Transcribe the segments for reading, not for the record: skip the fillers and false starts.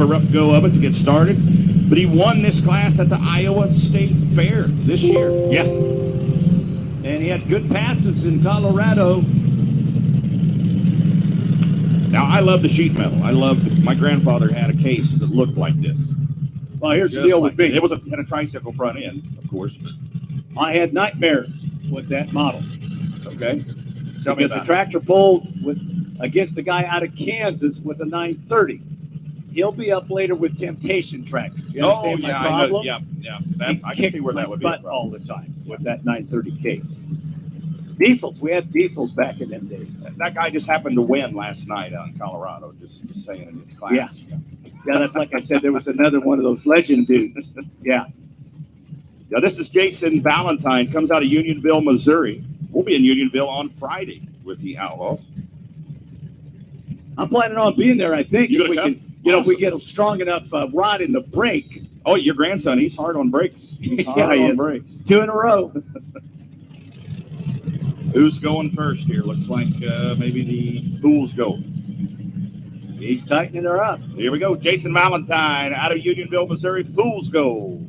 rough go of it to get started. But he won this class at the Iowa State Fair this year. Yeah. And he had good passes in Colorado. Now, I love the sheet metal. My grandfather had a case that looked like this. Well, here's Just the deal like with me. It had a tricycle front end, of course. I had nightmares with that model. Okay. Tell me about the tractor pulled against the guy out of Kansas with a 930. He'll be up later with Temptation tractor. You understand my problem? Yeah. I can see where that would be a problem. All the time with that 930 case. Diesels. We had diesels back in them days. That guy just happened to win last night out in Colorado, just saying in his class. Yeah. Yeah, that's like I said, there was another one of those legend dudes. Yeah. Now, this is Jason Valentine, comes out of Unionville, Missouri. We'll be in Unionville on Friday with the Outlaws. I'm planning on being there, I think. You if we gonna can, if we get a strong enough rod in the brake. Oh, your grandson, he's hard on brakes. He's hard on brakes. 2 in a row. Who's going first here? Looks like maybe the Fools go. He's tightening her up. Here we go. Jason Valentine out of Unionville, Missouri. Fools go.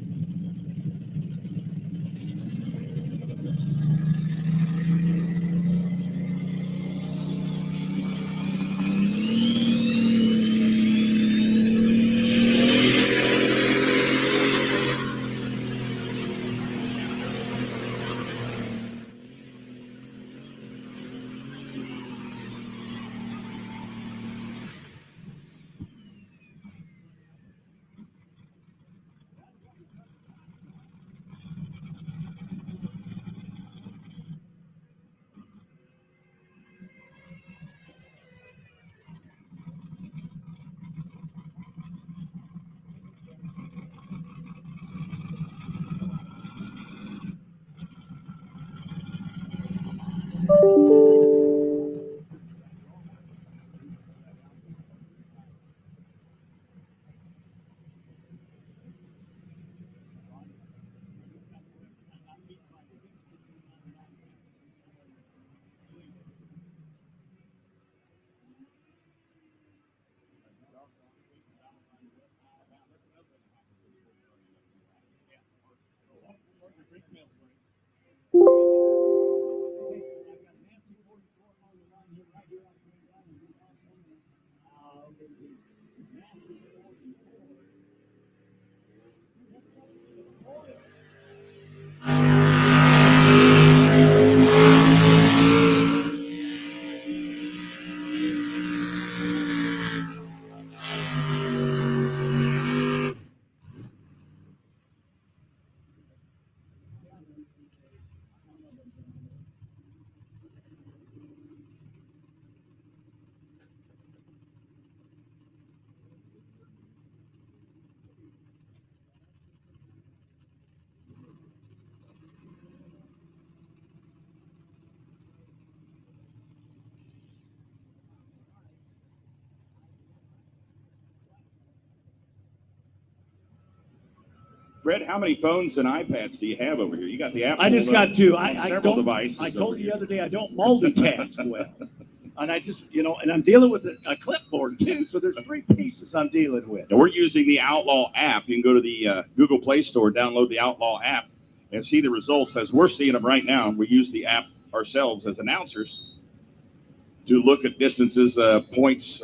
Brett, how many phones and iPads do you have over here? You got the Apple. I just got 2. I several don't. devices. I told you the other day I don't multitask well, and I just and I'm dealing with a clipboard too. So there's 3 pieces I'm dealing with. And we're using the Outlaw app. You can go to the Google Play Store, download the Outlaw app, and see the results as we're seeing them right now. We use the app ourselves as announcers to look at distances, points,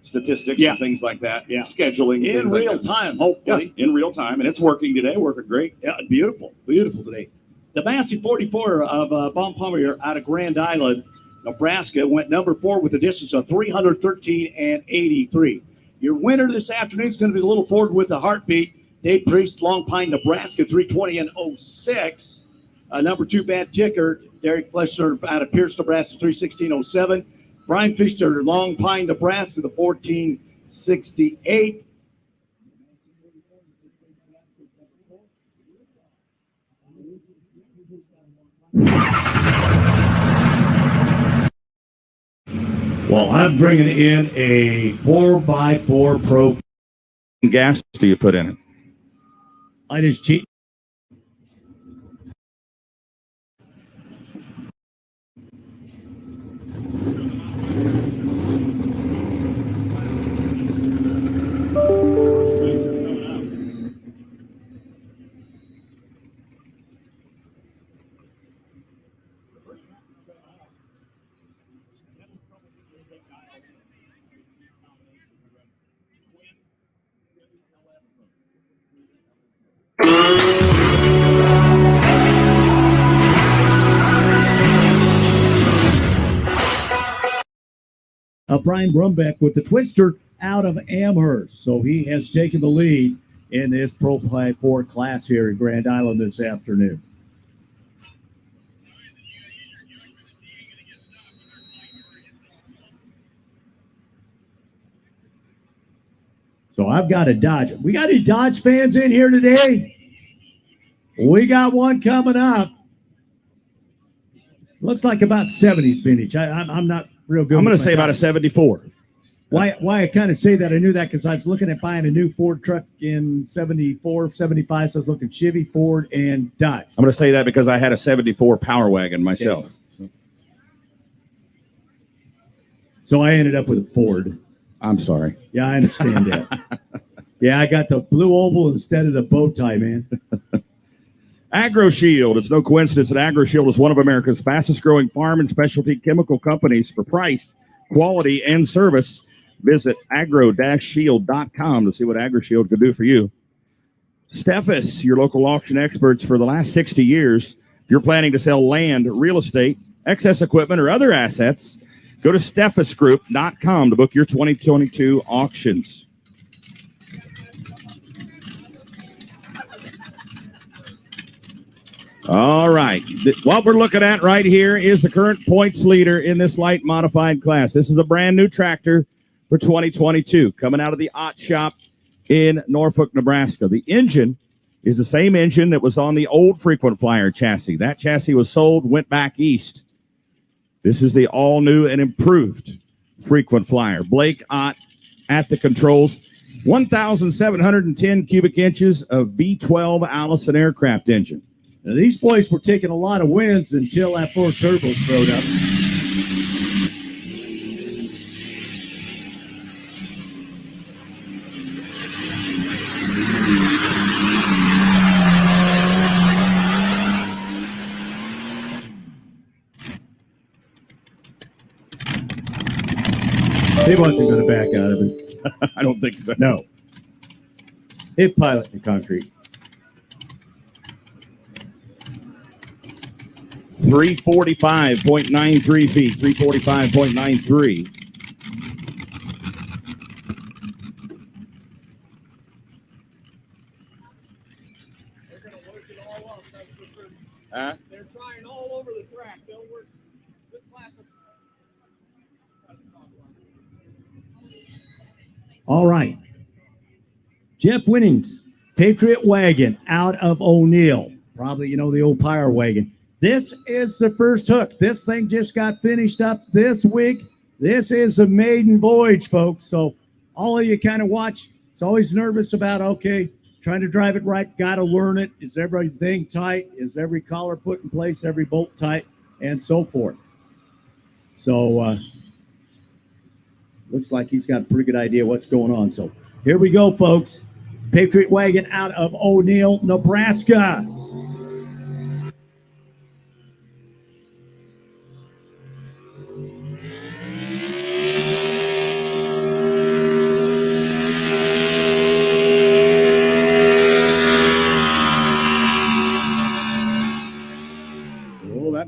statistics, and things like that. Yeah. Scheduling. In real time, hopefully. Yeah, in real time. And it's working today, working great. Yeah, beautiful. Beautiful today. The Massey 44 of Bon Pomereux out of Grand Island, Nebraska, went number 4 with a distance of 313 and 83. Your winner this afternoon is going to be a little Ford with a heartbeat. Dave Priest, Long Pine, Nebraska, 320 and 06. Number 2 bad ticker, Derek Fleshner out of Pierce, Nebraska, 316.07. Brian Fisher, Long Pine, Nebraska, the 1468. Well, I'm bringing in a 4x4 Pro. Gas do you put in it? I just cheat. Brian Brumbeck with the Twister out of Amherst. So he has taken the lead in this Pro 5-4 class here in Grand Island this afternoon. So I've got a Dodge. We got any Dodge fans in here today? We got one coming up. Looks like about 70s vintage. I'm not real good. I'm going with to say my about a Dodge. 74. Why I kind of say that, I knew that because I was looking at buying a new Ford truck in 74, 75. So I was looking Chevy, Ford, and Dodge. I'm going to say that because I had a 74 Power Wagon myself. Okay. So I ended up with a Ford. I'm sorry. Yeah, I understand that. Yeah, I got the blue oval instead of the bow tie, man. AgroShield. It's no coincidence that AgroShield is one of America's fastest growing farm and specialty chemical companies for price, quality, and service. Visit agro-shield.com to see what AgroShield can do for you. Steffes, your local auction experts for the last 60 years. If you're planning to sell land, real estate, excess equipment, or other assets, go to steffesgroup.com to book your 2022 auctions. All right. What we're looking at right here is the current points leader in this light modified class. This is a brand new tractor for 2022 coming out of the Ott Shop in Norfolk, Nebraska. The engine is the same engine that was on the old Frequent Flyer chassis. That chassis was sold, went back east. This is the all-new and improved Frequent Flyer. Blake Ott at the controls. 1,710 cubic inches of V12 Allison aircraft engine. Now, these boys were taking a lot of wins until that Ford Turbo showed up. He wasn't going to back out of it. I don't think so. No. Hit pilot in concrete. 345.93 feet. 345.93. They're going to work it all up, that's for certain. Huh? They're trying all over the track. They'll work this class of... All right. Jeff Winnings, Patriot Wagon out of O'Neill. Probably, you know, the old Power Wagon. This is the first hook. This thing just got finished up this week. This is a maiden voyage, folks. So all of you kind of watch. It's always nervous about, okay, trying to drive it right. Got to learn it. Is everything tight? Is every collar put in place? Every bolt tight? And so forth. So looks like he's got a pretty good idea what's going on. So here we go, folks. Patriot Wagon out of O'Neill, Nebraska.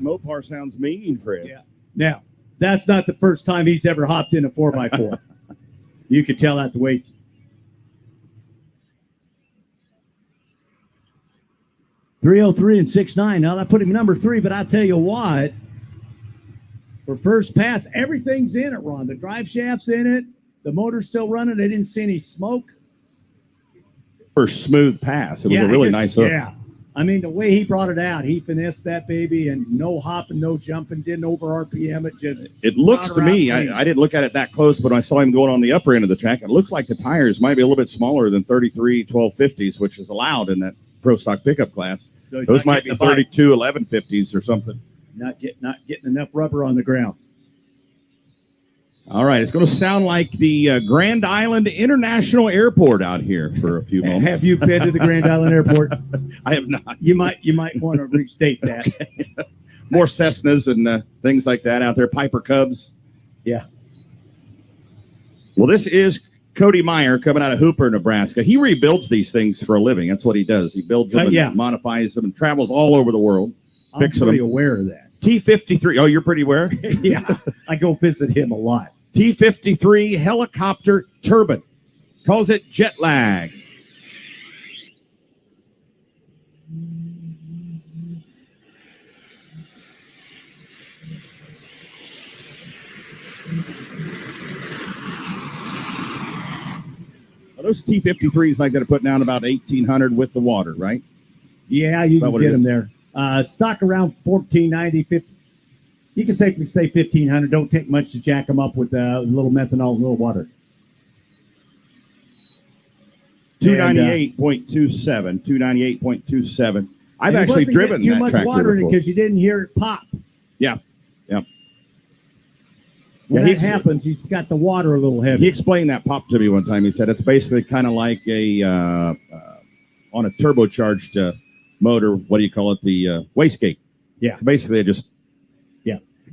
Mopar sounds mean, Fred. Yeah. Now, that's not the first time he's ever hopped in a 4x4. You could tell that the weight. .303 and 6.9. Now, I put him number 3, but I tell you what, for first pass, everything's in it, Ron. The drive shaft's in it. The motor's still running. I didn't see any smoke. First smooth pass. It was a really nice hook. Yeah. I mean, the way he brought it out, he finessed that baby and no hopping, no jumping, didn't over RPM it. It looks to me, I didn't look at it that close, but I saw him going on the upper end of the track. It looked like the tires might be a little bit smaller than 33 1250s, which is allowed in that pro stock pickup class. So those might be 32 1150s or something. Not getting enough rubber on the ground. All right, it's going to sound like the Grand Island International Airport out here for a few moments. Have you been to the Grand Island Airport? I have not. You might want to restate that. More Cessnas and things like that out there, Piper Cubs. Yeah. Well, this is Cody Meyer coming out of Hooper, Nebraska. He rebuilds these things for a living. That's what he does. He builds them and modifies them and travels all over the world. I'm pretty aware of that. T53. Oh, you're pretty aware? Yeah. I go visit him a lot. T-53 helicopter turbine. Calls it jet lag. Those T-53s like that are putting down about 1,800 with the water, right? Yeah, you can get them there. Stock around 1,490, 50. You can safely say 1,500. Don't take much to jack them up with a little methanol and a little water. 298.27. 298.27. I've actually driven too that much tractor water in it before. because you didn't hear it pop. Yeah. When that happens, he's got the water a little heavy. He explained that pop to me one time. He said it's basically kind of like a on a turbocharged motor. What do you call it? The wastegate. Yeah. Basically, just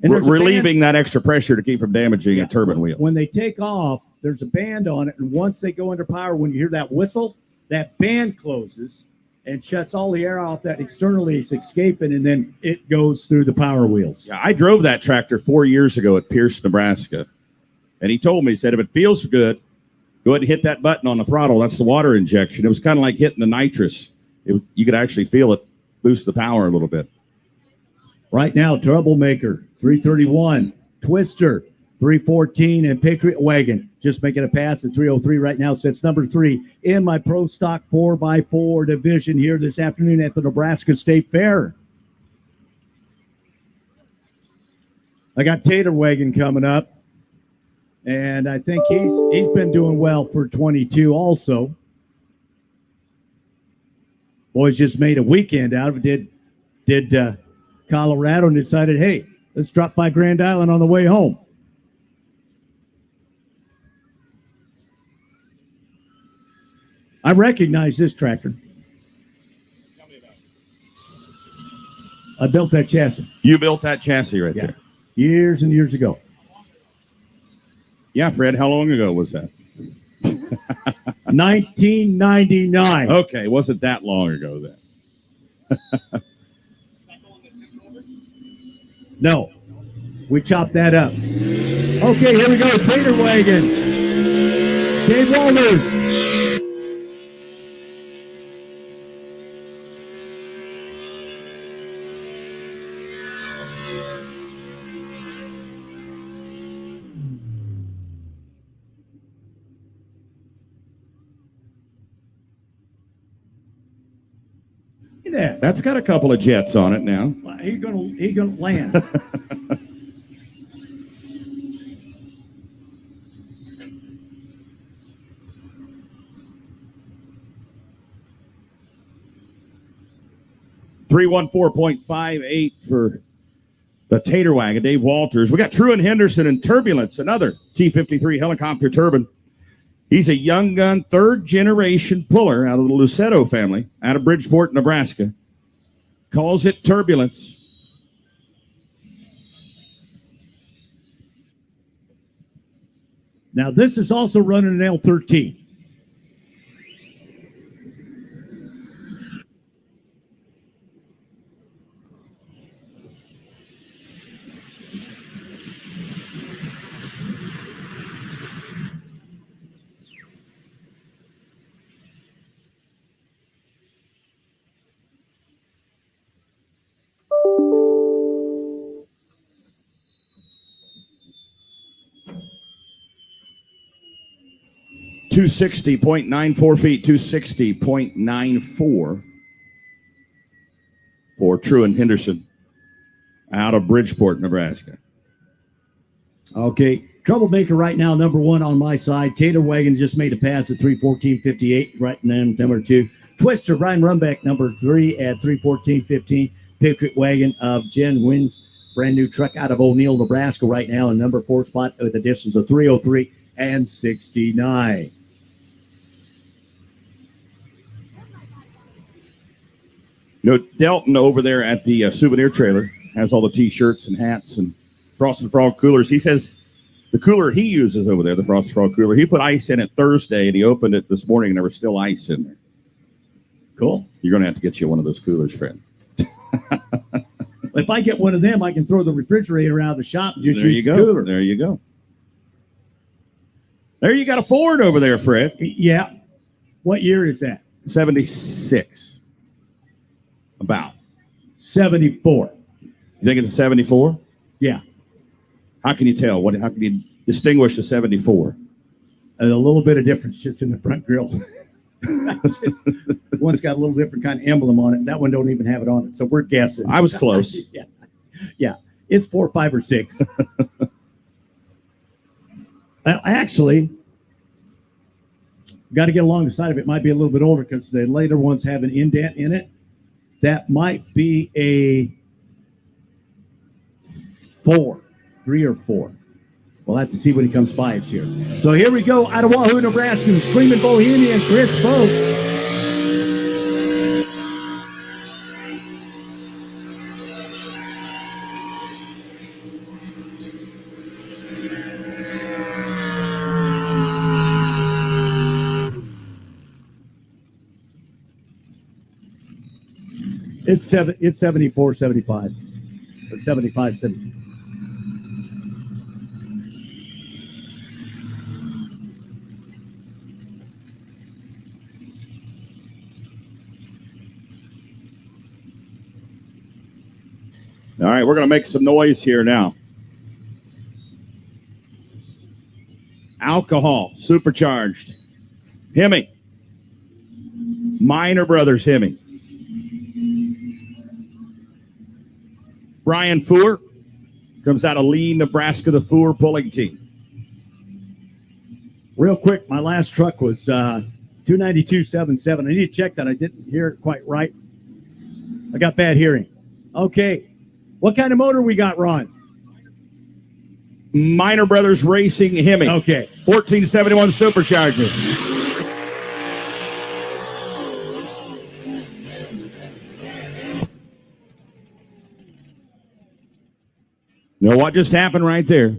and relieving that extra pressure to keep from damaging a turbine wheel. When they take off, there's a band on it, and once they go under power, when you hear that whistle, that band closes and shuts all the air off that externally is escaping, and then it goes through the power wheels. Yeah, I drove that tractor 4 years ago at Pierce, Nebraska, and he told me, he said, if it feels good, go ahead and hit that button on the throttle. That's the water injection. It was kind of like hitting the nitrous. You could actually feel it boost the power a little bit. Right now, Troublemaker, 331, Twister, 314, and Patriot Wagon just making a pass at 303 right now. Sets number 3 in my Pro Stock 4x4 division here this afternoon at the Nebraska State Fair. I got Tater Wagon coming up, and I think he's been doing well for 22 also. Boys just made a weekend out of it. Did Colorado and decided, hey, let's drop by Grand Island on the way home. I recognize this tractor. Tell me about it. I built that chassis. You built that chassis right there. Years and years ago. Yeah, Fred, how long ago was that? 1999. Okay, wasn't that long ago then. No, we chopped that up. Okay, here we go. Tater Wagon. Dave Walters. Look at that. That's got a couple of jets on it now. He's gonna land. $314.58 for the Tater Wagon, Dave Walters. We got Truan Henderson and Turbulence, another T-53 helicopter turbine. He's a young gun, third-generation puller out of the Luceto family, out of Bridgeport, Nebraska. Calls it Turbulence. Now, this is also running an L13. .94 feet, 260.94 for Truan Henderson out of Bridgeport, Nebraska. Okay, Troublemaker right now, number 1 on my side. Tater Wagon just made a pass at 314.58, right then, number 2. Twister, Brian Rumbeck, number 3 at 314.15. Patriot Wagon of Jen Wynn's brand new truck out of O'Neill, Nebraska right now in number 4 spot with a distance of 303 and 69. You know, Delton over there at the souvenir trailer has all the T-shirts and hats and Frosted Frog coolers. He says the cooler he uses over there, the Frosted Frog cooler, he put ice in it Thursday, and he opened it this morning, and there was still ice in there. Cool. You're going to have to get you one of those coolers, friend. If I get one of them, I can throw the refrigerator out of the shop and just there use you the go. cooler. There you go. There you got a Ford over there, Fred. Yeah. What year is that? 76. About. 74. You think it's a 74? Yeah. How can you tell? How can you distinguish the 74? A little bit of difference just in the front grille. One's got a little different kind of emblem on it. That one don't even have it on it. So we're guessing. I was close. Yeah. It's 4, 5, or 6. Actually, got to get along the side of it. Might be a little bit older because the later ones have an indent in it. That might be a 3 or 4. We'll have to see when he comes by us here. So here we go out of Wahoo, Nebraska, Screaming Bohemian, Chris Boat. It's 74, 75, or 75, 70. All right, we're going to make some noise here now. Alcohol, supercharged. Hemi. Minor Brothers Hemi. Brian Fuhr comes out of Lee, Nebraska, the Fuhr Pulling team. Real quick, my last truck was 292.77. I need to check that. I didn't hear it quite right. I got bad hearing. Okay. What kind of motor we got, Ron? Minor Brothers Racing Hemi. Okay. 1471 supercharger. You know what just happened right there?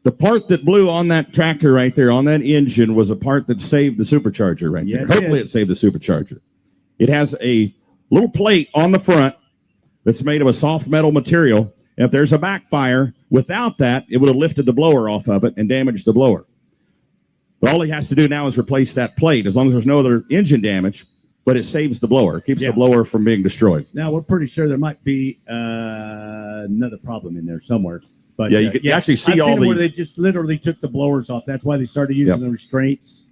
The part that blew on that tractor right there, on that engine, was a part that saved the supercharger right there. Hopefully it saved the supercharger. It has a little plate on the front that's made of a soft metal material. If there's a backfire, without that, it would have lifted the blower off of it and damaged the blower. But all he has to do now is replace that plate, as long as there's no other engine damage, but it saves the blower. It keeps the blower from being destroyed. Now, we're pretty sure there might be another problem in there somewhere. But yeah, you actually see all the... where they just literally took the blowers off. That's why they started using the restraints.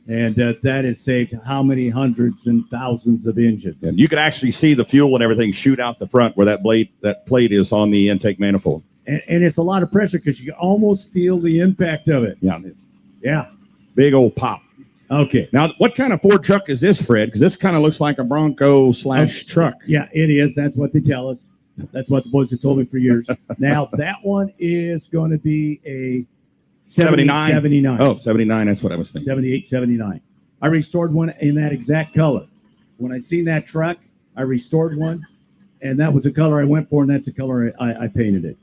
And that has saved how many hundreds and thousands of engines. And you can actually see the fuel and everything shoot out the front where that plate is on the intake manifold. And it's a lot of pressure because you can almost feel the impact of it. Yeah. Yeah. Big old pop. Okay. Now, what kind of Ford truck is this, Fred? Because this kind of looks like a Bronco / truck. Yeah, it is. That's what they tell us. That's what the boys have told me for years. Now, that one is going to be a 79. 79. Oh, 79. That's what I was thinking. 78, 79. I restored one in that exact color. When I seen that truck, I restored one, and that was the color I went for, and that's the color I painted it.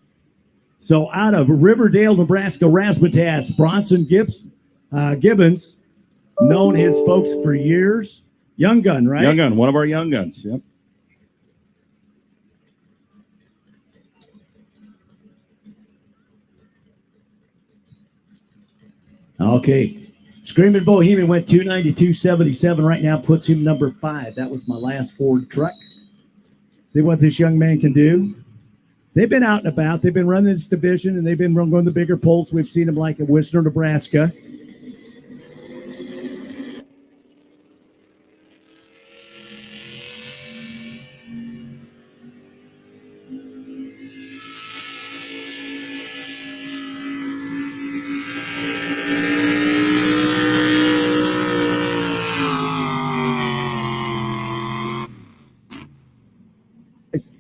So out of Riverdale, Nebraska, Razzmatazz, Bronson Gibbons, known his folks for years. Young gun, right? Young gun, one of our young guns. Yep. Okay. Screaming Bohemian went 292.77 right now, puts him number 5. That was my last Ford truck. See what this young man can do. They've been out and about. They've been running this division, and they've been going the bigger polls. We've seen them like at Whistler, Nebraska.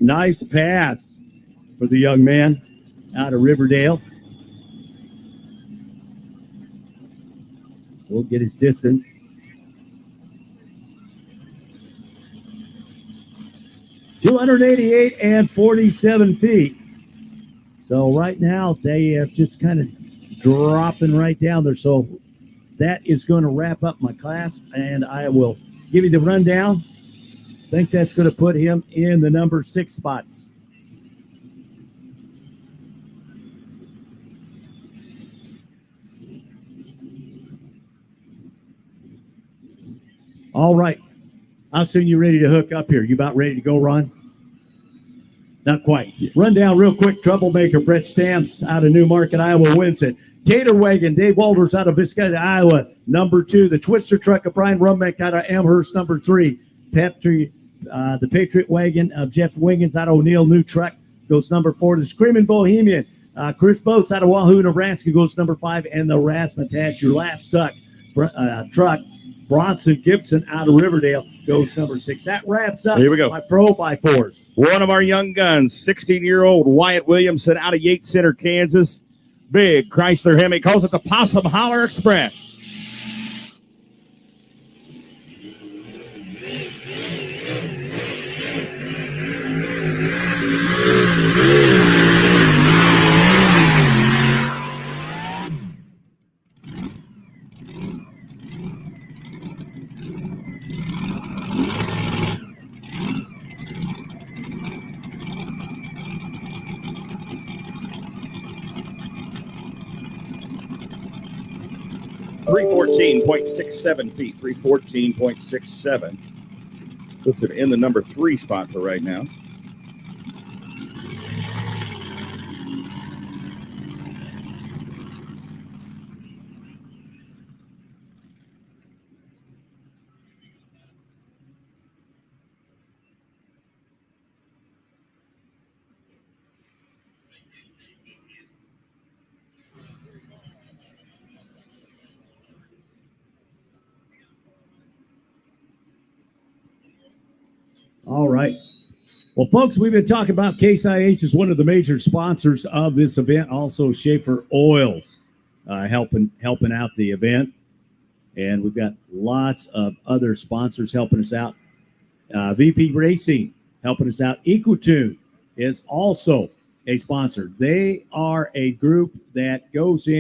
Nice pass for the young man out of Riverdale. We'll get his distance. .288 and 47 feet. So right now they have just kind of dropping right down there. So that is going to wrap up my class, and I will give you the rundown. I think that's going to put him in the number 6 spots. All right. I assume you're ready to hook up here. You about ready to go, Ron? Not quite. Run down real quick. Troublemaker Brett Stamps out of Newmarket, Iowa wins it. Gator Wagon, Dave Walters out of Biscayne, Iowa, number 2. The Twister Truck of Brian Rumbeck out of Amherst, number 3. The Patriot Wagon of Jeff Wiggins out of O'Neill, new truck, goes number 4. The Screaming Bohemian, Chris Boats out of Wahoo, Nebraska, goes number 5. And the Razzmatazz, your last truck, Bronson Gibson out of Riverdale, goes number 6. That wraps up Here we go. my Pro by 4s. One of our young guns, 16-year-old Wyatt Williamson out of Yates Center, Kansas. Big Chrysler Hemi, calls it the Possum Holler Express. .67 feet, 314.67. Puts it in the number 3 spot for right now. All right. Well, folks, we've been talking about Case IH as one of the major sponsors of this event. Also, Schaefer Oils helping out the event. And we've got lots of other sponsors helping us out. VP Racing helping us out. Equitune is also a sponsor. They are a group that goes in